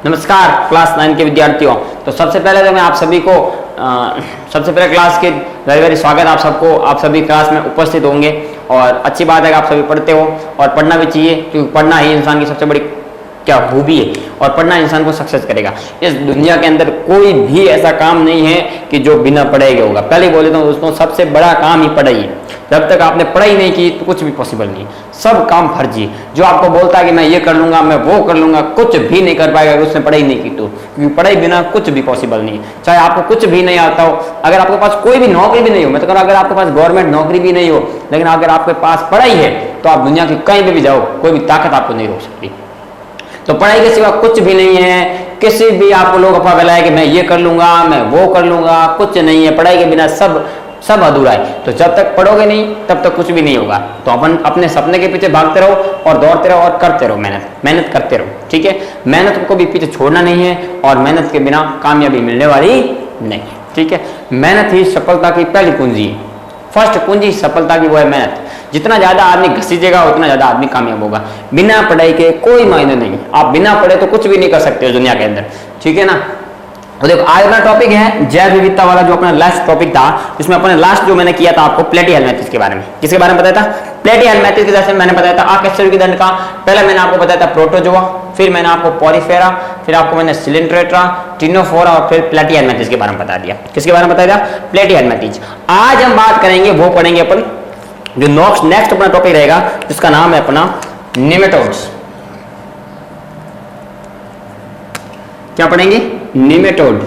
नमस्कार क्लास 9 के विद्यार्थियों। तो सबसे पहले तो मैं आप सभी को सबसे पहले क्लास के वेरी स्वागत आप सबको। आप सभी क्लास में उपस्थित होंगे और अच्छी बात है कि आप सभी पढ़ते हो और पढ़ना भी चाहिए, क्योंकि पढ़ना ही इंसान की सबसे बड़ी क्या खूबी है और पढ़ना इंसान को सक्सेस करेगा। इस दुनिया के अंदर कोई भी ऐसा काम नहीं है कि जो बिना पढ़ाई के होगा। पहले बोले तो दोस्तों, सबसे बड़ा काम ही पढ़ाई है। जब तक आपने पढ़ाई नहीं की तो कुछ भी पॉसिबल नहीं है, सब काम फर्जी है। जो आपको बोलता है कि मैं ये कर लूंगा, मैं वो कर लूंगा, कुछ भी नहीं कर पाएगा अगर उसने पढ़ाई नहीं की तो, क्योंकि पढ़ाई बिना कुछ भी पॉसिबल नहीं है। चाहे आपको कुछ भी नहीं आता हो, अगर आपके पास कोई भी नौकरी भी नहीं हो, मैं तो कह रहा हूं अगर आपके पास गवर्नमेंट नौकरी भी नहीं हो, लेकिन अगर आपके पास पढ़ाई है तो आप दुनिया की कहीं पे भी जाओ, कोई भी ताकत आपको नहीं रोक सकती। तो पढ़ाई के सिवा कुछ भी नहीं है। किसी भी आपको लोग अफवाह फैलाए कि मैं ये कर लूंगा, मैं वो कर लूंगा, कुछ नहीं है। पढ़ाई के बिना सब अधूरा है। तो जब तक पढ़ोगे नहीं तब तक कुछ भी नहीं होगा। तो अपन अपने सपने के पीछे भागते रहो और दौड़ते रहो और करते रहो, मेहनत करते रहो। ठीक है, मेहनत को भी पीछे छोड़ना नहीं है और मेहनत के बिना कामयाबी मिलने वाली नहीं। ठीक है, मेहनत ही सफलता की पहली कुंजी है। फर्स्ट कुंजी सफलता की वो है मेहनत। जितना ज्यादा आदमी घसीजेगा उतना ज्यादा आदमी कामयाब होगा। बिना पढ़ाई के कोई मायने नहीं। आप बिना पढ़े तो कुछ भी नहीं कर सकते हो दुनिया के अंदर। ठीक है ना। तो देखो, आज अपना टॉपिक है जैव विविधता वाला, जो अपना लास्ट टॉपिक था, जिसमें अपने लास्ट जो मैंने किया था आपको प्लेटिहेल्मिंथेस के बारे में। किसके बारे में बताया था? प्लेटिहेल्मिंथेस के जैसे मैंने बताया था आकस्मिक दंड का। पहले मैंने आपको बताया था प्रोटोजोआ, फिर मैंने आपको पॉरीफेरा, फिर आपको मैंने सिलिंड्रेट्रा, टिनोफोरा और फिर प्लेटिहेल्मिंथेस के बारे में बता दिया। किसके बारे में बताया था? प्लेटिहेल्मिंथेस। आज हम बात करेंगे, वो पढ़ेंगे अपन जो नेक्स्ट अपना टॉपिक रहेगा, जिसका नाम है अपना निमेटोड्स। क्या पढ़ेंगे? निमेटोड।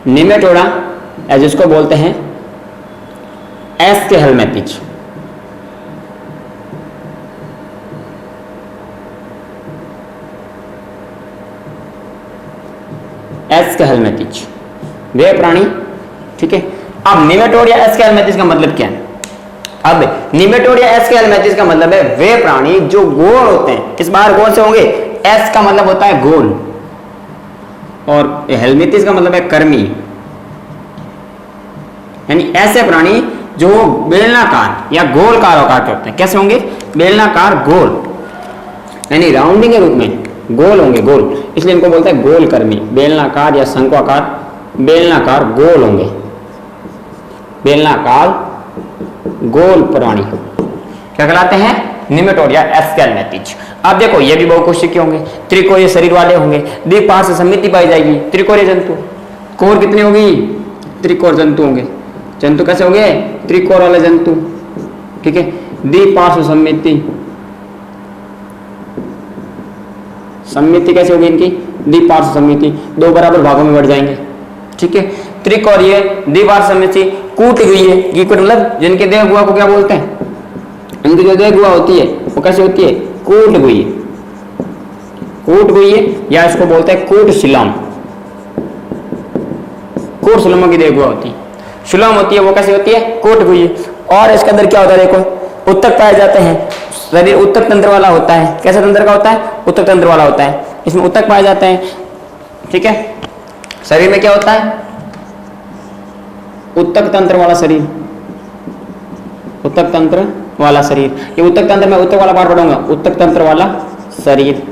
निमेटोडा जिसको बोलते हैं एस्केहेल्मिंथेस। एस्केहेल्मिंथेस वे प्राणी। ठीक है, अब निमेटोड या एस्केहेल्मिंथेस का मतलब क्या है? अब निमेटोड या एस्केहेल्मिंथेस का मतलब है वे प्राणी जो गोल होते हैं। किस बार गोल से होंगे? एस का मतलब होता है गोल और हेल्मिंथेस का मतलब है कर्मी, यानी ऐसे प्राणी जो बेलनाकार या गोलकार आकार के होते हैं। कैसे होंगे? बेलनाकार गोल, यानी राउंडिंग के रूप में गोल होंगे, गोल। इसलिए इनको बोलते हैं गोल कर्मी। बेलनाकार या शंक्वाकार, बेलनाकार गोल होंगे, बेलनाकार गोल प्राणी क्या कहलाते हैं? निमेटोड या एस्केहेल्मिंथेस। अब देखो, ये भी बहुकोशिकीय होंगे, त्रिकोणीय शरीर वाले होंगे, द्विपार्श्व सममिति पाई जाएगी। त्रिकोणीय जंतु, कोर कितनी होगी? त्रिकोण जंतु होंगे। जंतु कैसे होंगे? त्रिकोण वाले जंतु। ठीक है, द्विपार्श्व सममिति। सममिति कैसे होगी इनकी? द्विपार्श्व सममिति, दो बराबर भागों में बढ़ जाएंगे। ठीक है, त्रिकोणीय द्विपार्श्व सममिति। कूट हुई है, कीट मतलब जिनके देह गुहा को क्या बोलते हैं? इनकी जो देह गुहा होती है वो कैसे होती है? कूट हुई। कूट हुई है या इसको बोलते हैं कूट शिलम। कूट शिलमों की देह गुहा होती है। शिलम होती है वो कैसे होती है? कूट हुई। और इसके अंदर क्या होता है? देखो, उत्तक पाए जाते हैं। शरीर उत्तक तंत्र वाला होता है। कैसे तंत्र का होता है? उत्तक तंत्र वाला होता है। इसमें उत्तक पाए जाते हैं। ठीक है, शरीर में क्या होता है? उत्तक तंत्र वाला शरीर, उत्तक तंत्र वाला शरीर। ये उत्तक तंत्र में उत्तक वाला पार्ट पढ़ूंगा, उत्तक तंत्र वाला शरीर।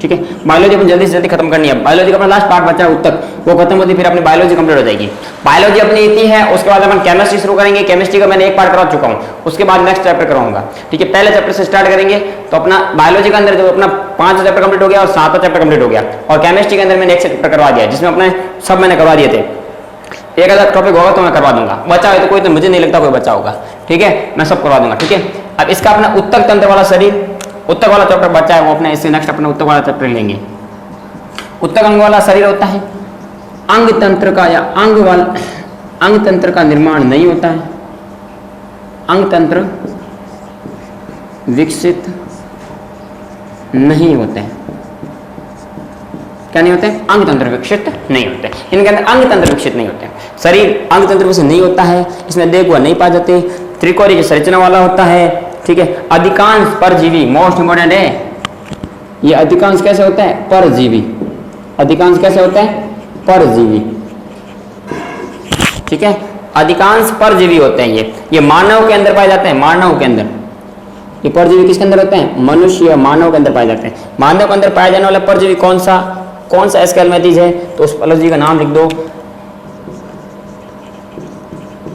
ठीक है, बायोलॉजी अपन जल्दी से जल्दी खत्म करनी है। बायोलॉजी का अपना लास्ट पार्ट बचा है उत्तक, वो खत्म होती फिर अपनी बायोलॉजी कंप्लीट हो जाएगी। बायोलॉजी अपनी इतनी है, उसके बाद अपन केमिस्ट्री शुरू करेंगे। केमिस्ट्री का मैंने एक पार्ट करा चुका हूँ, उसके बाद नेक्स्ट चैप्टर कराऊंगा। ठीक है, पहले चैप्टर से स्टार्ट करेंगे। तो अपना बायोलॉजी के अंदर जो अपना 5 चैप्टर कंप्लीट हो गया और 7वां चैप्टर कंप्लीट हो गया। और केमिस्ट्री के अंदर मैंने एक चैप्टर करवा दिया, जिसमें अपने सब मैंने करवा दिए थे। एक आधा टॉपिक होगा तो मैं करवा दूंगा, बचा है तो कोई, तो मुझे नहीं लगता कोई बचा होगा। ठीक है, मैं सब करवा दूंगा। ठीक है, अब इसका अपना उत्तक तंत्र वाला शरीर, उत्तक वाला चैप्टर बचा है, वो अपने इससे नेक्स्ट अपने उत्तक वाला चैप्टर लेंगे। उत्तक अंग वाला शरीर होता है। अंग तंत्र का या अंग तंत्र का निर्माण नहीं होता है। अंग तंत्र विकसित नहीं होते हैं। क्या नहीं होते? अंग तंत्र विकसित नहीं होते। इनके अंदर अंग तंत्र विकसित नहीं होते। शरीर अंग तंत्र से नहीं होता है। इसमें देह गुहा नहीं पाए जाते। त्रिकोणीय संरचना वाला होता है। ठीक है, अधिकांश परजीवी, मोस्ट इंपोर्टेंट है ये, अधिकांश कैसे होता है? परजीवी। अधिकांश कैसे होता है? परजीवी। ठीक है, अधिकांश परजीवी होते हैं ये मानव के अंदर पाए जाते हैं। मानव के अंदर ये परजीवी किसके अंदर होते हैं? मनुष्य या मानव के अंदर पाए जाते हैं। मानव के अंदर पाया जाने वाला परजीवी कौन सा एस्केलमेंथिस है? तो उस परजीवी का नाम लिख दो,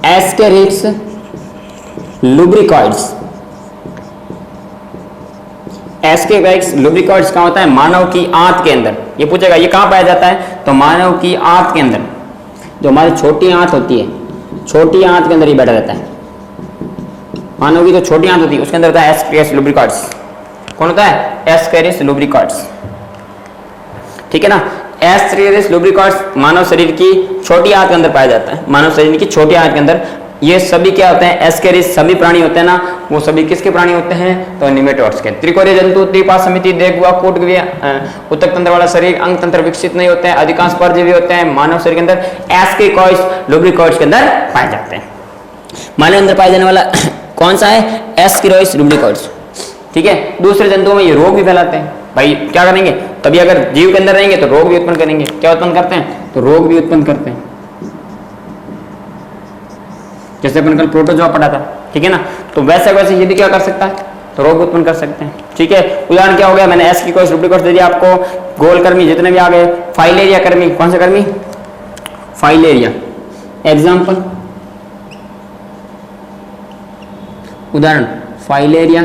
एस्केरिक्स लुब्रिकॉइड्स। एस्केरिक्स लुब्रिकॉइड्स कहाँ होता है? मानव की आंत के अंदर। ये पूछेगा ये कहाँ पाया जाता है? तो मानव की आंत के अंदर, जो हमारी छोटी आंत होती है, छोटी आंत के अंदर ही बैठा रहता है। मानव की जो छोटी आंत होती है उसके अंदर होता है एस्केरिक्स लुब्रिकॉइड्स। कौन होता है? एस्केरिक्स लुब्रिकॉइड्स। ठीक है ना? एस्केरिक्स लुब्रिकॉइड्स मानव शरीर की छोटी आंत के अंदर पाया जाता है। मानव शरीर की छोटी आंत के अंदर ये सभी क्या होते हैं? एस्केरिक्स सभी प्राणी होते हैं ना, वो सभी किसके प्राणी होते हैं? तो निमेटोड्स के। त्रिकोणीय जंतु, त्रिपाद समिति, देखुआ, कूटगीय, उत्तक तंत्र वाला शरीर, अंग तंत्र विकसित नहीं होते हैं, अधिकांश परजीवी होते हैं। मानव शरीर के अंदर एस्केरिक्स लुब्रिकॉइड्स के अंदर पाए जाते हैं। मानव अंदर पाए जाने वाला कौन सा है? एस्केरिक्स लुब्रिकॉइड्स। ठीक है? दूसरे जंतुओं में ये रोग भी फैलाते हैं। भाई क्या करेंगे? तभी अगर जीव के अंदर रहेंगे तो रोग भी उत्पन्न करेंगे। क्या उत्पन्न करते हैं? तो रोग भी उत्पन्न करते हैं। जैसे अपन कल प्रोटोजोआ पढ़ा था, ठीक है ना? तो वैसे वैसे ये भी क्या कर सकता है? तो रोग उत्पन्न कर सकते हैं। ठीक है? उदाहरण क्या हो गया? मैंने एस्केरिक्स लुब्रिकॉइड्स दे दिया आपको। गोलकृमि जितने भी आ गए, फाइलेरिया कर्मी, कौन सा कर्मी? फाइलेरिया। एग्जाम्पल, उदाहरण फाइलेरिया,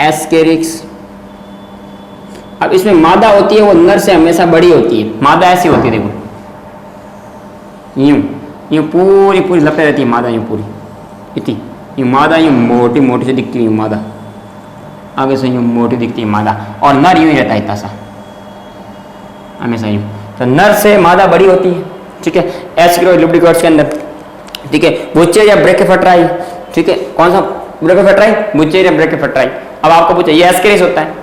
एस्केरिक्स। अब इसमें मादा होती है वो नर से हमेशा बड़ी होती है। मादा ऐसी होती है, देखो यूं यूं पूरी पूरी लपटे रहती है मादा, यूं पूरी इतनी। यूं मादा यूं मोटी मोटी से दिखती है, यूं मादा आगे से यूं मोटी दिखती है मादा, और नर यूं ही रहता है इतना सा हमेशा यूं। तो नर से मादा बड़ी होती है। ठीक है? एस्केरिक्स लुब्रिकॉइड्स के अंदर। ठीक है? बुचेरिया ब्रैकियोफेट्राई। ठीक है? कौन सा ब्रैकियोफेट्राई? बुचेरिया ब्रैकियोफेट्राई। अब आपको पूछे ये एस्केरिक्स होता है,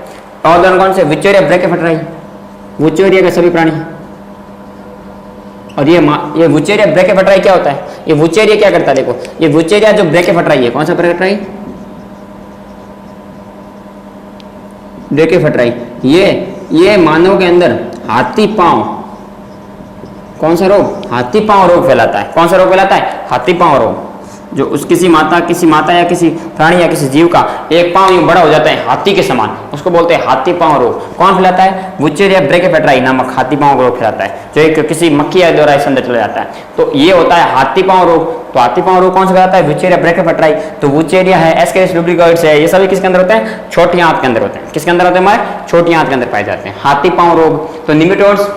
और उदाहरण कौन से? विचोरिया ब्रैकियोफेट्राई। विचोरिया के सभी प्राणी। और ये विचोरिया ब्रैकियोफेट्राई क्या होता है? ये विचोरिया क्या करता है? देखो ये विचोरिया जो ब्रैकियोफेट्राई है, कौन सा ब्रैकियोफेट्राई? ब्रैकियोफेट्राई। ये मानव के अंदर हाथी पांव, कौन सा रोग? हाथी पांव रोग फैलाता है। कौन सा रोग फैलाता है? हाथी पांव रोग। जो उस किसी माता या किसी प्राणी या किसी जीव का एक पांव यूं बड़ा हो जाता है हाथी के समान, उसको बोलते हैं हाथी पांव रोग। कौन फैलाता है? विचोरिया ब्रैकियोफेट्राई नामक हाथी पांव रोग फैलाता है, जो एक किसी मक्खी या द्वारा इसके अंदर चला जाता है। तो ये होता है हाथी पांव रोग। तो हाथी पांव रोग कौन सा फैलाता है? विचोरिया ब्रैकियोफेट्राई। तो विचोरिया है, एस्केरिक्स लुब्रिकॉइड्स है, ये सभी किसके अंदर होते हैं? छोटी आंत के अंदर होते हैं। किसके अंदर होते हैं? हमारे छोटी आंत के अंदर पाए जाते हैं हाथी पांव रोग। तो निमेटोड्स,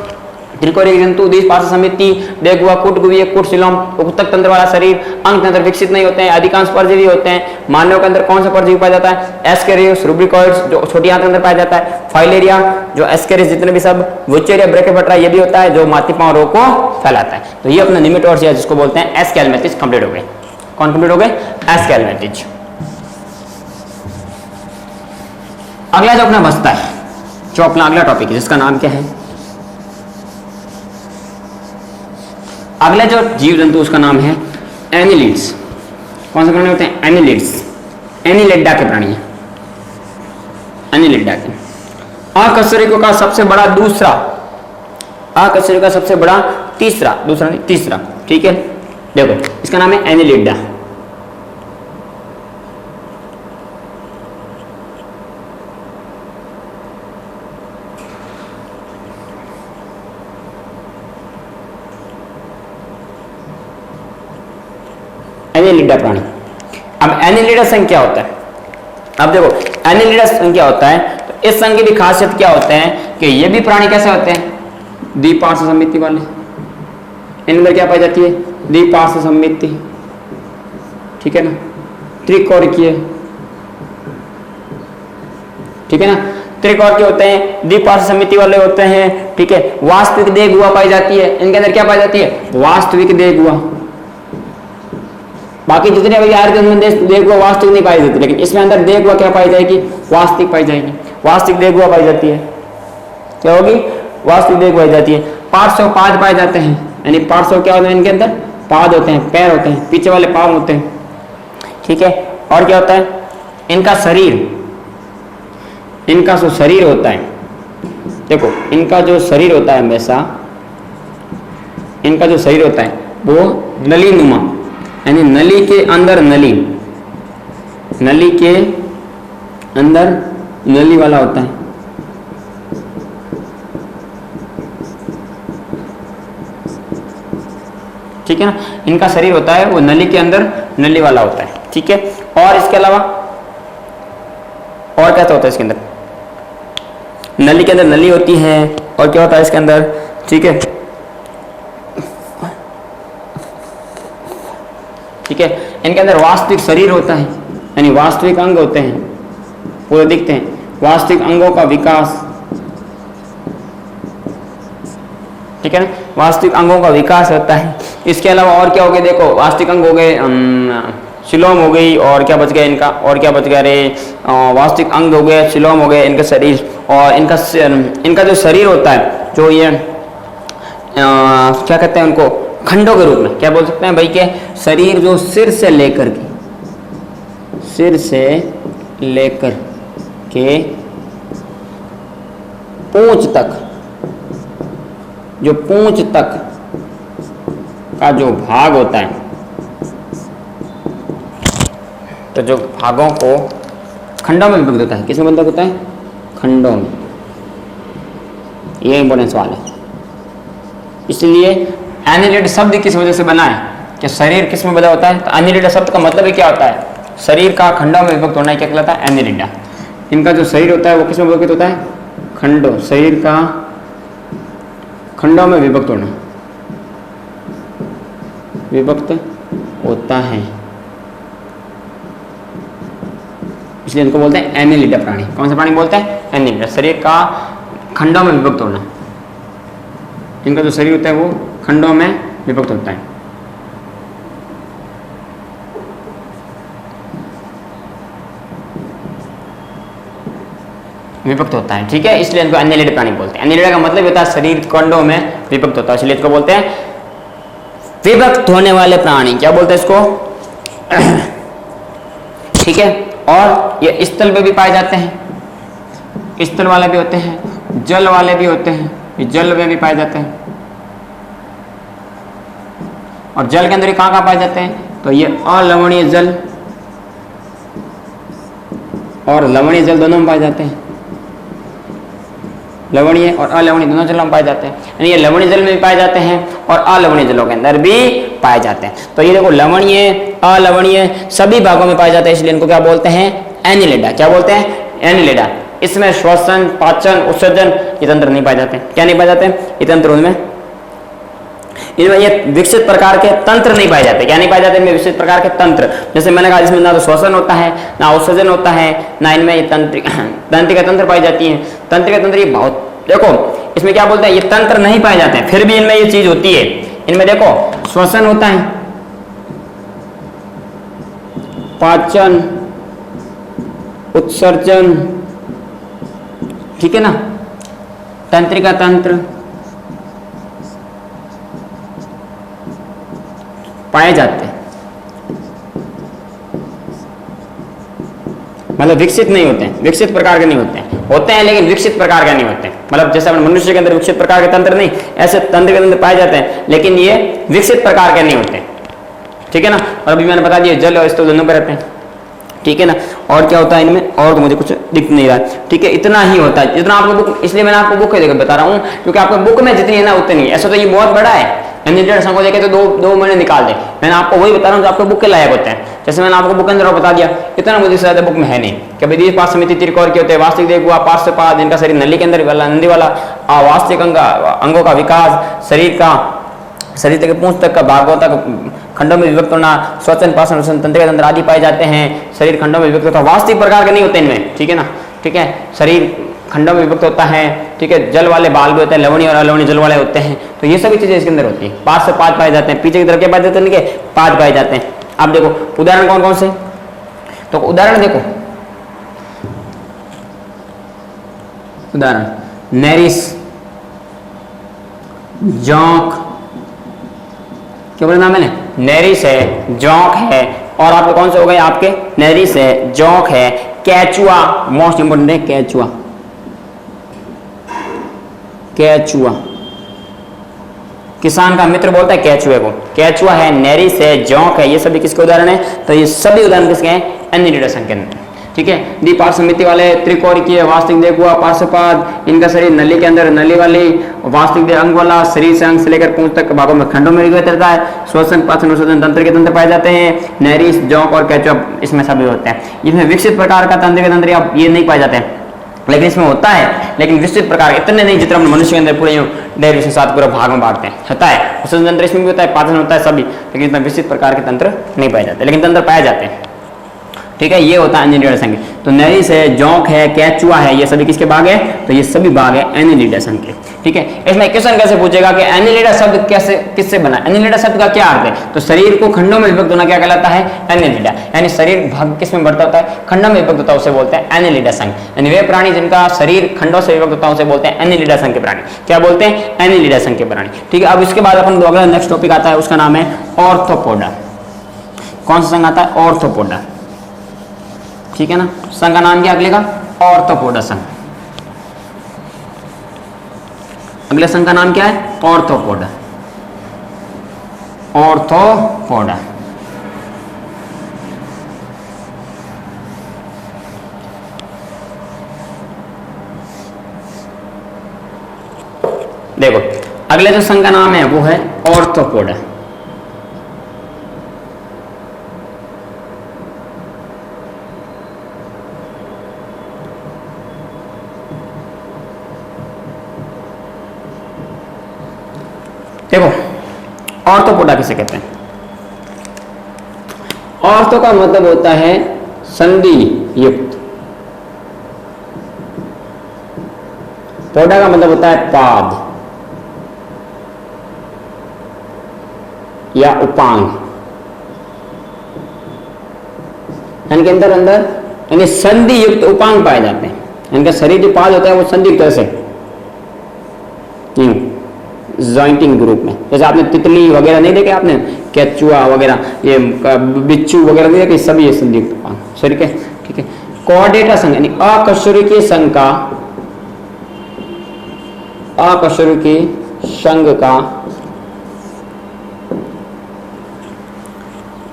त्रिकोणीय जंतु, द्विपार्श्व समिति, देखुआ, कूटगीय, कूटशिलम, उत्तक तंत्र वाला शरीर, अंग तंत्र विकसित नहीं होते हैं, अधिकांश परजीवी होते हैं। मानव के अंदर कौन सा परजीवी पाया जाता है? एस्केरिक्स लुब्रिकॉइड्स, जो छोटी आंत के अंदर पाया जाता है। फाइलेरिया, जो एस्केरिक्स जितने भी सब, विचोरिया ब्रैकियोफेट्राई ये भी होता है, जो हाथी पांव रोग को फैलाता है। तो ये अपना निमेटोड्स है, जिसको बोलते हैं एस्केलमेंथिस। कंप्लीट हो गए। कौन कंप्लीट हो गए? एस्केलमेंथिस। अगला जो अपना बचता है, जो अपना अगला टॉपिक है, जिसका नाम क्या है? अगला जो जीव जंतु उसका नाम है एनिलिड्स। कौन से प्राणी होते हैं? एनिलिड्स। एनिलिडा के प्राणी है, एनिलिडा के। अकशेरुकों का सबसे बड़ा दूसरा, अकशेरुकों का सबसे बड़ा तीसरा, दूसरा नहीं तीसरा। ठीक है? देखो इसका नाम है एनिलिडा। एनिलिडा प्राणी। अब एनिलिडा संघ क्या होता है? अब देखो एनिलिडा संघ क्या होता है, तो इस संघ की भी खासियत क्या होते हैं कि ये भी प्राणी कैसे होते हैं? द्विपार्श्व समिति वाले। इनके अंदर क्या पाई जाती है? द्विपार्श्व समिति। ठीक है ना? त्रिकोणीय, ठीक है ना? त्रिकोणीय होते हैं, द्विपार्श्व समिति वाले होते हैं। ठीक है? वास्तविक देह गुहा पाई जाती है। इनके अंदर क्या पाई जाती है? वास्तविक देह गुहा। बाकी जितने भी यार के अंदर देखो वास्तविक नहीं पाई जाती, लेकिन इसमें अंदर देखो क्या पाई जाएगी? वास्तविक पाई जाएगी। वास्तविक देखो पाई जाती है। क्या होगी? वास्तविक देखो पाई जाती है। पार्श्व पाद पाए जाते हैं, यानी पार्श्व क्या होते हैं? इनके अंदर पाद होते हैं, पैर होते हैं, पीछे वाले पाँव होते हैं। ठीक है? और क्या होता है? इनका शरीर, इनका जो शरीर होता है, देखो इनका जो शरीर होता है, हमेशा इनका जो शरीर होता है वो नलीनुमा, यानी नली के अंदर नली, नली के अंदर नली वाला होता है। ठीक है ना, इनका शरीर होता है वो नली के अंदर नली वाला होता है। ठीक है, और इसके अलावा और क्या होता है इसके अंदर, नली के अंदर नली होती है, और क्या होता है इसके अंदर। ठीक है, ठीक है, इनके अंदर वास्तविक शरीर होता है, यानी वास्तविक अंग होते हैं, पूरे दिखते हैं। वास्तविक अंगों का विकास, ठीक है ना, वास्तविक अंगों का विकास होता है। इसके अलावा और क्या हो गया, देखो वास्तविक अंग हो गए, शिलोम हो गई, और क्या बच गया इनका, और क्या बच गया रे, वास्तविक अंग हो गए, शिलोम हो गए इनका शरीर, और इनका जो शरीर होता है, जो ये क्या कहते हैं उनको, खंडों के रूप में क्या बोल सकते हैं भाई के, शरीर जो सिर से लेकर के पूंछ तक, जो पूंछ तक का जो भाग होता है, तो जो भागों को खंडों में विभक्त होता है, किसमें विभक्त होता है, खंडों में। ये इंपॉर्टेंट सवाल है। इसलिए एनिलिड शब्द किस वजह से बना है, कि शरीर किस में बना होता है, तो एनिलिडा शब्द का मतलब ही क्या होता है, शरीर का खंडों में विभक्त होना, क्या कहलाता है, एनिलिडा। इनका जो शरीर होता है वो किस में विभक्त होता है, खंडों, शरीर का खंडों में विभक्त होना, विभक्त होता है, इसलिए इनको बोलते हैं एनिलिडा प्राणी। कौन सा प्राणी बोलते हैं, एनिलिडा, शरीर का खंडों में विभक्त होना। इनका जो शरीर होता है वो खंडों में विभक्त होता है। विभक्त होता है, ठीक है, इसलिए इनको एनिलिडा प्राणी बोलते हैं। एनिलिडा का मतलब होता है शरीर खंडों में विभक्त होता है, इसलिए इसको बोलते हैं विभक्त होने वाले प्राणी। क्या बोलते हैं इसको, ठीक है। और ये स्थल पे भी पाए जाते हैं, स्थल वाले भी होते हैं, जल वाले भी होते हैं, ये जल में भी पाए जाते हैं। और जल के अंदर ही कहाँ पाए जाते हैं, तो ये अलवणीय जल और लवणीय जल दोनों में पाए जाते हैं। लवणीय और अलवणीय दोनों जलों में पाए जाते हैं, यानी ये लवणीय जल में भी पाए जाते हैं और अलवणीय जलों के अंदर भी पाए जाते हैं। तो ये देखो लवणीय अलवणीय सभी भागों में पाए जाते हैं, इसलिए इनको क्या बोलते हैं, एनिलिडा। क्या बोलते हैं, एनिलिडा। इसमें श्वसन, पाचन, उत्सर्जन ये तंत्र नहीं पाए जाते। क्या नहीं पाए जाते, ये तंत्र उनमें, इनमें ये विकसित प्रकार के तंत्र नहीं पाए जाते। क्या नहीं पाए जाते, इनमें विकसित प्रकार के तंत्र। जैसे मैंने कहा, इसमें ना तो श्वसन होता है, ना उत्सर्जन होता है, ना इनमें ये तंत्रिका तंत्र पाई जाती है। तंत्रिका तंत्र ये बहुत, देखो इसमें क्या बोलते हैं, ये तंत्र नहीं पाए जाते हैं, फिर भी इनमें ये चीज होती है। इनमें देखो श्वसन होता है, पाचन, उत्सर्जन, ठीक है ना, तंत्रिका तंत्र पाए जाते हैं, मतलब विकसित नहीं होते हैं, विकसित प्रकार के नहीं होते हैं, होते हैं लेकिन विकसित प्रकार के नहीं होते हैं। मतलब जैसे अपने मनुष्य के अंदर विकसित प्रकार के तंत्र नहीं, ऐसे तंत्र के अंदर पाए जाते हैं, लेकिन ये विकसित प्रकार के नहीं होते, ठीक है ना। और अभी मैंने बता दिया जल और स्थल दोनों पे रहते हैं, ठीक है ना। और क्या होता है इनमें, और तो मुझे कुछ दिख नहीं रहा है, ठीक है, इतना ही होता है जितना आपको बुक, इसलिए मैंने आपको बुक देकर बता रहा हूँ, क्योंकि आपको बुक में जितनी है ना उतनी। ऐसा तो ये बहुत बड़ा है, को देखे तो दो महीने निकाल दे। मैंने आपको वही बता रहा हूँ जो आपको बुक के लायक होते हैं। जैसे मैंने आपको बुक के अंदर बता दिया, इतना मुझे ज्यादा बुक में है नहीं कि भाई पास समिति त्रिकोण के होते हैं, वास्तविक देख हुआ पास से पास, जिनका शरीर नली के अंदर वाला, नंदी वाला, वास्तविक अंगों का विकास, शरीर का, शरीर के पूंछ तक का भागों तक खंडों में विभक्त होना, श्वसन, पाचन, उत्सर्जन, तंत्रिका तंत्र आदि पाए जाते हैं। शरीर खंडों में विभक्त होता है, वास्तविक प्रकार के नहीं होते इनमें, ठीक है ना, ठीक है। शरीर खंडों में विभक्त होता है, ठीक है। जल वाले बाल भी होते हैं, लवणीय और अलवणीय जल वाले होते हैं। तो ये सभी चीजें इसके अंदर होती हैं। 5 से 5 पाए जाते हैं, पीछे की तरफ क्या पाए जाते हैं, 5 पाए जाते हैं। अब देखो उदाहरण कौन कौन से, तो उदाहरण देखो, उदाहरण नेरिस, जोंक, क्या बोला नाम मैंने, नेरिस है, जोंक है, और आपके कौन से हो गए, आपके नेरिस है, जोंक है, कैचुआ, मोस्ट इंपोर्टेंट है कैचुआ, कैचुआ, किसान का मित्र बोलता है केचुए को। केचुआ है, नेरिस है, जोंक है, ये सभी किसके उदाहरण है? तो ये सभी उदाहरण किसके हैं? एनिलिडा संघ के अंदर। ठीक है, द्विपार्श्वमिति वाले त्रिकोणीय वास्तविक देह हुआ पार्श्वपाद, इनका शरीर नली के अंदर नली वाली वास्तविक देह अंग वाला, शरीर से अंग से लेकर पूंछ तक भागों में खंडों में विभाजित रहता है। श्वसन पाचन अनुशोधन तंत्र के तंत्र पाए जाते हैं। नेरिस, जोंक और केचुआ इसमें सभी होते हैं। इसमें विकसित प्रकार का तंत्र के तंत्र ये नहीं पाए जाते हैं, लेकिन इसमें होता है, लेकिन विस्तृत प्रकार इतने नहीं जितना मनुष्य के अंदर पूरे डेरिवेशन के साथ पूरा भाग में बांटते हैं होता है। श्वसन तंत्र इसमें भी होता है, पाचन होता है सभी, लेकिन इसमें विस्तृत प्रकार के तंत्र नहीं पाए जाते, लेकिन तंत्र पाए जाते हैं। ठीक है, ये होता है एनिलिडा संघ। तो नेरिस है, जोंक है, केचुआ है, ये सभी किसके भाग है? तो ये सभी भाग है एनिलिडा संघ के। ठीक है, इसमें क्वेश्चन कैसे पूछेगा कि एनिलिडा शब्द कैसे किससे बना? एनिलिडा शब्द का क्या अर्थ है? तो शरीर को खंडों में विभक्त होना क्या कहलाता है? एनिलिडा। यानी शरीर भाग किस में बढ़ता होता है? खंडों में विभक्त होता है, उसे बोलते हैं एनिलिडा संघ। यानी वे प्राणी जिनका शरीर खंडों से विभक्त होता है उसे बोलते हैं एनिलिडा संघ के प्राणी। क्या बोलते हैं? एनिलिडा संघ के प्राणी। ठीक है, अब इसके बाद अपन अगला नेक्स्ट टॉपिक आता है, उसका नाम है ऑर्थोपोडा। कौन सा संघ आता है? ऑर्थोपोडा। ठीक है ना, संघ का नाम क्या अगले का? ऑर्थोपोडा संघ। अगले संघ का नाम क्या है? ऑर्थोपोडा। ऑर्थोपोडा। देखो, अगले जो संघ का नाम है वो है ऑर्थोपोडा। देखो, ऑर्थोपोडा किसे कहते हैं? ऑर्थो का मतलब होता है संधि युक्त, पोडा का मतलब होता है पाद या उपांग। इनके अंदर यानी संधि युक्त उपांग पाए जाते हैं। इनका शरीर जो पाद होता है वो संधि युक्त ऐसे जॉइंटिंग ग्रुप में, जैसे आपने तितली वगैरह नहीं देखे, आपने केचुआ वगैरह, ये बिच्छू वगैरह नहीं देखे, सभी ये संधियुक्त उपांग शरीर के। ठीक है, कॉर्डेटा संघ यानी अकशेरुकीय संघ का, अकशेरुकीय संघ का,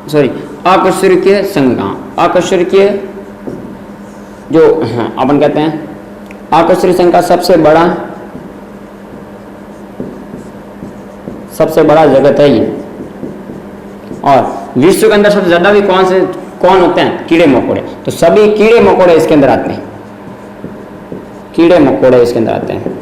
सॉरी अकशेरुकीय संघ का, अकशेरुकीय जो अपन कहते हैं अकशेरुकीय संघ का सबसे बड़ा जगत है ये। और विश्व के अंदर सबसे ज्यादा भी कौन होते हैं? कीड़े मकोड़े। तो सभी कीड़े मकोड़े इसके अंदर आते हैं, कीड़े मकोड़े इसके अंदर आते हैं,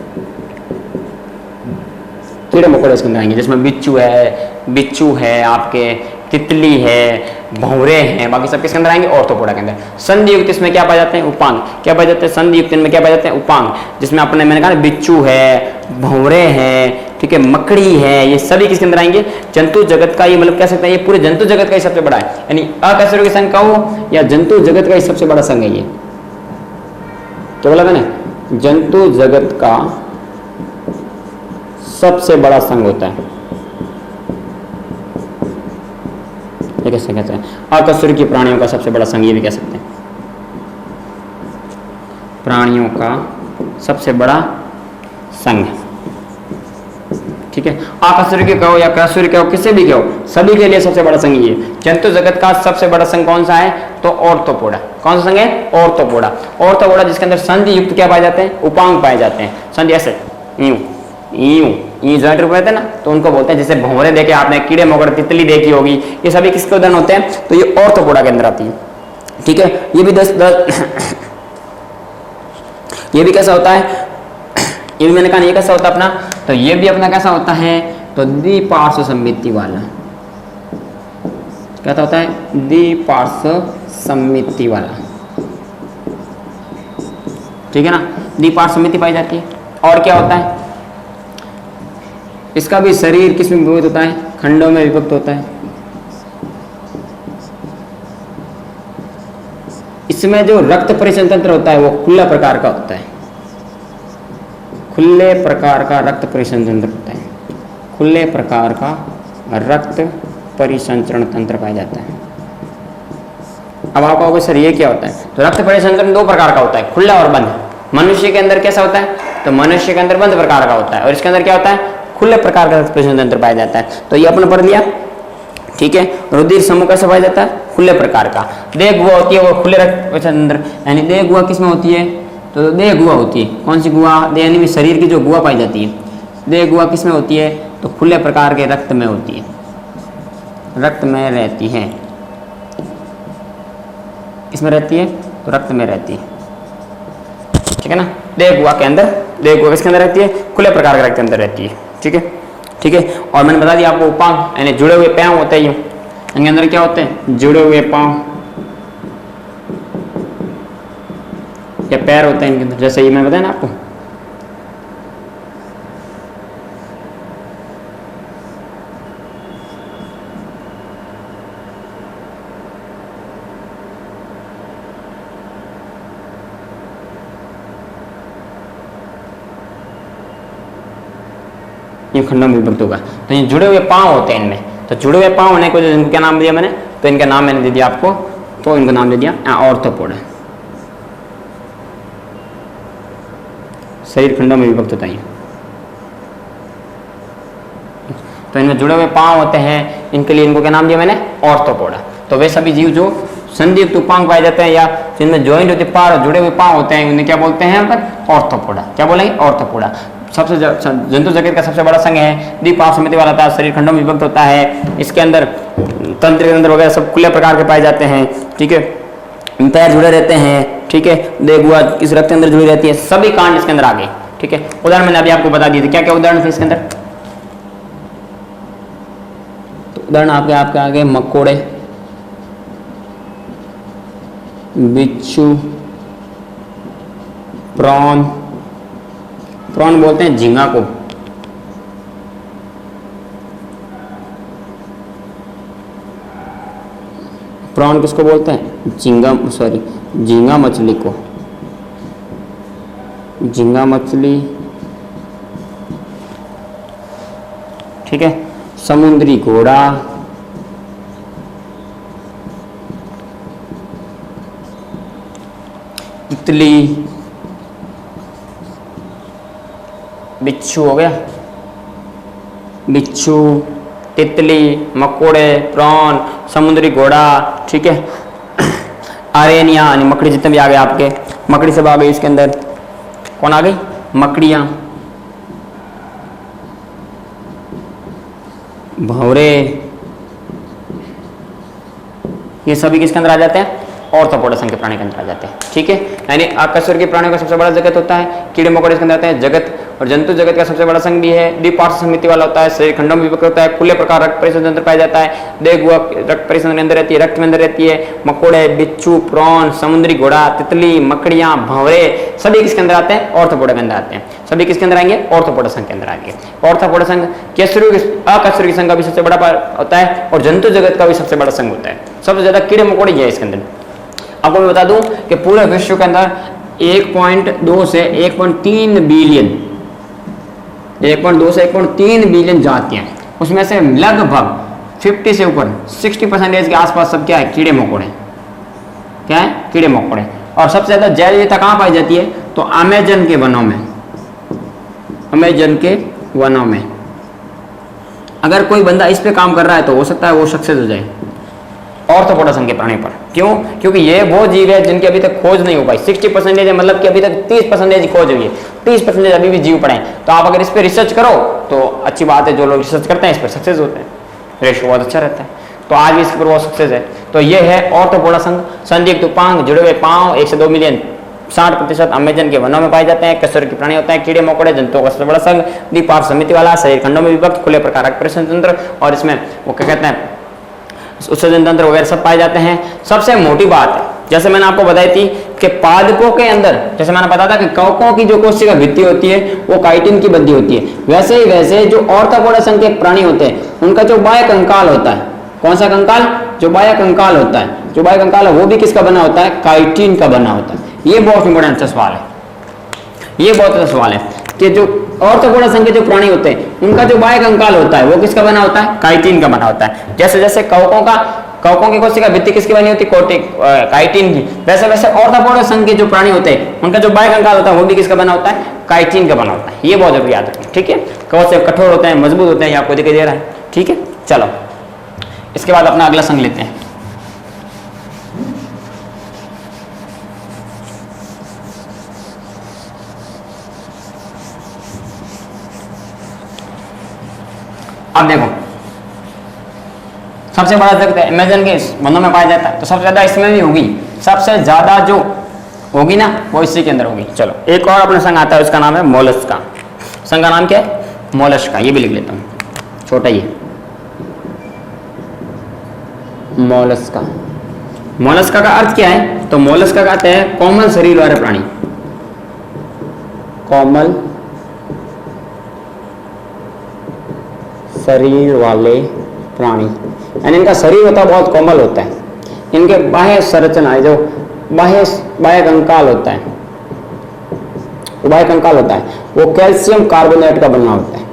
कीड़े मकोड़े इसके अंदर आएंगे, जिसमें बिच्छू है, आपके तितली है, भंवरे हैं, बाकी सब किसके अंदर आएंगे? ऑर्थोपोडा के अंदर। संधि युक्त इसमें क्या पाए जाते हैं? उपांग। क्या पाए जाते हैं? संधि युक्त इनमें क्या पाए जाते हैं? उपांग, जिसमें मैंने कहा बिच्छू है, भंवरे हैं, ठीक है, मकड़ी है, ये सभी किसके अंदर आएंगे? जंतु जगत का, ये मतलब कह सकते हैं ये पूरे जंतु जगत का ही सबसे बड़ा है, यानी अकशेरुकीय संघ का हो या जंतु जगत का ही सबसे बड़ा संघ है ये। क्या बोला मैंने? जंतु जगत का सबसे बड़ा संघ होता है, ये कैसे कहते हैं? अकशेरुकीय प्राणियों का सबसे बड़ा संघ, ये भी कह सकते हैं प्राणियों का सबसे बड़ा संघ। ठीक है, अकशेरुकीय कहो या कशेरुकीय कहो, किसी भी कहो, सभी के लिए सबसे बड़ा संघ ये। जंतु जगत का सबसे बड़ा संघ कौन सा है? तो ऑर्थोपोडा। कौन सा संघ है? ऑर्थोपोडा। ऑर्थोपोडा जिसके अंदर संधि युक्त क्या पाए जाते हैं? उपांग पाए जाते हैं। संधि ऐसे जॉइंट रूप रहते हैं ना, तो उनको बोलते हैं। जैसे भंवरे देखे आपने, कीड़े मकोड़े, तितली देखी होगी, ये सभी किसके उदाहरण होते हैं? तो ये ऑर्थोपोडा के अंदर आती है। ठीक है, ये भी ये भी कैसा होता है? ये भी मैंने कहा ये कैसा होता है अपना, तो ये भी अपना कैसा होता है? तो द्विपार्श्व सममिति वाला। क्या होता है? द्विपार्श्व सममिति वाला। ठीक है ना, द्विपार्श्व सममिति पाई जाती है। और क्या होता है? इसका भी शरीर किस में विभक्त होता है? खंडों में विभक्त होता है। इसमें जो रक्त परिसंचरण तंत्र होता है वो खुला प्रकार का होता है, खुले प्रकार का रक्त परिसंचरण तंत्र होता है, खुले प्रकार का रक्त परिसंचरण तंत्र पाया जाता है। अब आप कहोगे सर ये क्या होता है? तो रक्त परिसंचरण दो प्रकार का होता है, खुला और बंद। मनुष्य के अंदर कैसा होता है? तो मनुष्य के अंदर बंद प्रकार का होता है, और इसके अंदर क्या होता है? खुले प्रकार का रक्त परिसंचरण तंत्र पाया जाता है। तो ये अपने पढ़ लिया, ठीक है। रुधिर समूह कैसे पाया जाता है? खुले प्रकार का। देह गुहा होती है वो खुले रक्त परिसंचरण तंत्र, यानी देह गुहा किसमें होती है? तो देह गुहा होती है। कौन सी गुहा? यानी शरीर की जो गुहा पाई जाती है, देह गुहा किसमें होती है? तो खुले प्रकार के रक्त में होती है, रक्त में रहती है। किसमें रहती है? तो रक्त में रहती है, ठीक है ना। देह गुहा के अंदर, देह गुहा किसके अंदर रहती है? खुले प्रकार के रक्त के अंदर रहती है, ठीक है, ठीक है। और मैंने बता दिया आपको उपांग यानी जुड़े हुए पांव होते हैं, इनके अंदर क्या होते हैं? जुड़े हुए पांव या पैर होते हैं इनके अंदर, जैसे ये मैंने बताया ना आपको। खंडों में विभक्त होगा। तो ये जुड़े हुए पांव होते हैं इनमें। तो जुड़े हुए पांव होने को इनको क्या नाम दिया मैंने? तो इनका नाम मैंने दे दिया आपको, तो इनका नाम दे दिया ऑर्थोपोड। शरीर खंडों में विभक्त होता है। तो इनमें जुड़े हुए पांव होते हैं, इनके लिए इनको क्या नाम दिया मैंने? ऑर्थोपोड। तो वे सभी जीव जो संधियुक्त उपांग पाए जाते हैं या जिनमें ज्वाइंट होते पार और जुड़े हुए पांव होते हैं, उन्हें क्या बोलते हैं? यहाँ पर ऑर्थोपोडा। क्या बोलेंगे? ऑर्थोपोडा। सबसे जंतु जगत का सबसे बड़ा संघ है, द्विपार्श्व समिति वाला होता है, शरीर खंडों में विभक्त होता है। इसके अंदर तंत्र के अंदर वगैरह सब खुले प्रकार के पाए जाते हैं, ठीक है। पैर जुड़े रहते हैं, ठीक है। देह गुहा इस रक्त के अंदर जुड़ी रहती है। सभी कांड इसके अंदर आ गए, ठीक है। उदाहरण मैंने अभी आपको बता दिए थे, क्या क्या उदाहरण थे इसके अंदर? तो उदाहरण आपके आगे मकोड़े, बिच्छू, प्रॉन, प्रॉन बोलते हैं झींगा को, प्रॉन किसको बोलते हैं? झींगा मछली को, झींगा मछली, ठीक है। समुद्री घोड़ा, तितली, बिच्छू हो गया, बिच्छू, तितली, मकोड़े, प्रॉन, समुद्री घोड़ा, ठीक है। अरेनिया यानी मकड़ी, जितने भी आ गए आपके, मकड़ी सब आ गई इसके अंदर। कौन आ गई? मकड़ियाँ, भंवरे, ये सभी किसके अंदर आ जाते हैं? ऑर्थोपोडा संघ के प्राणी के अंदर आ जाते हैं, ठीक है। यानी आकाशवर्गीय प्राणियों का सबसे बड़ा जगत होता है, कीड़े मकोड़े इसके अंदर आते हैं। जगत और जंतु जगत का सबसे बड़ा संघ भी है, द्विपार्श्व समिति वाला होता है, शरीर खंडों में विभक्त होता है, खुले प्रकार रक्त परिसंचरण तंत्र पाया जाता है। देह गुहा रक्त परिसंचरण के अंदर रहती है, रक्त में अंदर रहती है। मकोड़े, बिच्छू, प्रॉन, समुद्री घोड़ा, तितली, मकड़ियाँ, भंवरे सभी किसके अंदर आते हैं? ऑर्थोपोडा के अंदर आते हैं। सभी किसके अंदर आएंगे? ऑर्थोपोडा संघ के अंदर आएंगे। ऑर्थोपोडा संघ अकशेरुकी संघ का भी सबसे बड़ा होता है और जंतु जगत का भी सबसे बड़ा संघ होता है। सबसे ज्यादा कीड़े मकोड़े है इसके अंदर। आपको मैं बता दूं कि पूरे विश्व के अंदर 1.2 से 1.3 बिलियन 1.2 से 1.3 बिलियन जातियां, उसमें से लगभग 50 से ऊपर 60% के आसपास सब क्या है? कीड़े मकोड़े। क्या है? कीड़े मकोड़े। और सबसे ज्यादा जैव विविधता कहाँ पाई जाती है? तो अमेजन के वनों में, अमेजन के वनों में। अगर कोई बंदा इस पे काम कर रहा है तो हो सकता है वो सक्सेस हो जाए ऑर्थोपोडा संघ के प्राणी पर। क्यों? क्योंकि ये वो जीव है जिनकी अभी तक खोज नहीं हो पाई। 60% है, मतलब कि अभी तक 30% खोज हुई है, 30% अभी भी जीव पड़े हैं। तो आप अगर इस पर रिसर्च करो तो अच्छी बात है, जो लोग रिसर्च करते हैं इस पर सक्सेस होते हैं, रेशो बहुत अच्छा रहता है। तो आज भी इसके पर बहुत सक्सेस है। तो ये है ऑर्थोपोडा संघ। संधियुक्त उपांग, जुड़े हुए पांव, 1 से 2 मिलियन, 60% अमेजन के वनों में पाए जाते हैं। कशेरुकी प्राणी होते हैं, कीड़े मकोड़े, जंतुओं का सबसे बड़ा संघ, द्विपार्श्व समिति वाला, शरीर खंडों में विभक्त, खुले प्रकार रक्त परिसंचरण तंत्र, और इसमें वो क्या कहते हैं उत्सर्जन तंत्र वगैरह सब पाए जाते हैं। सबसे मोटी बात है, जैसे मैंने आपको बताई थी कि पादपों के अंदर, जैसे मैंने बताया था कि कवकों की जो कोशिका भित्ति होती है वो काइटिन की बंधी होती है, वैसे ही वैसे जो ऑर्थोपोडा संघ के प्राणी होते हैं उनका जो बाह्य कंकाल होता है, कौन सा कंकाल? जो बाह्य कंकाल होता है, जो बाह्य कंकाल है वो भी किसका बना होता है? काइटिन का बना होता है। ये बहुत इंपॉर्टेंट सवाल है, ये बहुत अच्छा सवाल है कि जो ऑर्थोपोडा संघ के जो प्राणी होते हैं उनका जो बाह्य कंकाल होता है वो किसका बना होता है? काइटिन का बना होता है। जैसे जैसे कवकों का कवकों की कोशिका भित्ति किसकी बनी होती है? काइटिन की। वैसे वैसे ऑर्थोपोडा संघ के जो प्राणी होते हैं उनका जो बाह्य कंकाल होता है वो भी किसका बना होता है? काइटिन का बना होता है। ये बहुत जरूरी याद रखना, ठीक है। कवच से कठोर होते हैं, मजबूत होते हैं, ये आपको दिखाई दे रहा है, ठीक है। चलो इसके बाद अपना अगला संघ लेते हैं। अब देखो सबसे बड़ा जगत अमेजन के वनों में पाया जाता है, तो सबसे ज्यादा इसमें भी होगी, सबसे ज्यादा जो होगी ना वो इसी के अंदर होगी। चलो एक और अपना संघ आता है, उसका नाम है मोलस्का। संघ का नाम क्या है? मोलस्का। ये भी लिख लेता हूं, छोटा ही है, मोलस्का। मोलस्का का अर्थ क्या है? तो मोलस्का का अर्थ है कोमल शरीर वाले प्राणी, कोमल शरीर वाले प्राणी, यानी इनका शरीर होता है बहुत कोमल होता है। इनके बाह्य संरचना है, जो बाह्य कंकाल होता है, बाह्य कंकाल होता है वो कैल्शियम कार्बोनेट का बना होता है।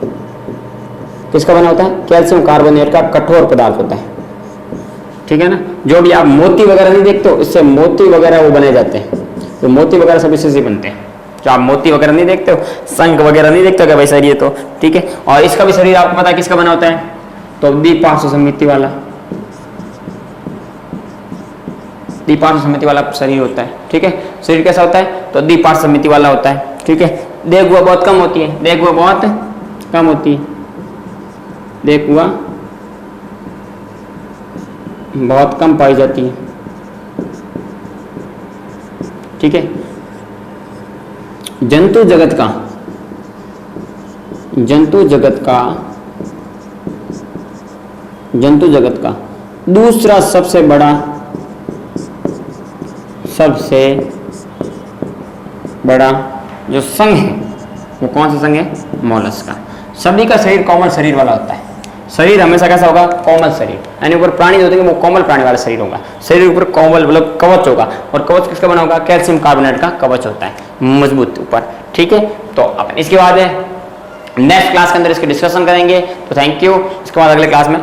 किसका बना होता है? कैल्शियम कार्बोनेट का कठोर पदार्थ होता है, ठीक है ना। जो भी आप मोती वगैरह नहीं देखते हो, इससे मोती वगैरह वो बने जाते हैं, तो मोती वगैरह सब इससे बनते हैं। जो आप मोती वगैरह नहीं देखते हो, शंख वगैरह नहीं देखते हो क्या भाई शरीर, तो ठीक है। और इसका भी शरीर आपको पता है किसका बना होता है? तो द्विपार्श्व समिति वाला, द्विपार्श्व समिति वाला शरीर होता है, ठीक है। शरीर कैसा होता है? तो द्विपार्श्व समिति वाला होता है, ठीक है। देख हुआ बहुत कम होती है, देख हुआ बहुत कम होती है, देख हुआ बहुत कम पाई जाती है, ठीक है। जंतु जगत का दूसरा सबसे बड़ा जो संघ है वो कौन सा संघ है? मोलस्का। सभी का शरीर कोमल शरीर वाला होता है। शरीर हमेशा कैसा होगा? कोमल शरीर, यानी ऊपर प्राणी जो होते हैं वो कोमल प्राणी वाला शरीर होगा। शरीर ऊपर कोमल मतलब कवच होगा, और कवच किसका बना होगा? कैल्शियम कार्बोनेट का कवच होता है, मजबूत ऊपर, ठीक है। तो अपन इसके बाद नेक्स्ट क्लास के अंदर इसके डिस्कशन करेंगे। तो थैंक यू। इसके बाद अगले क्लास में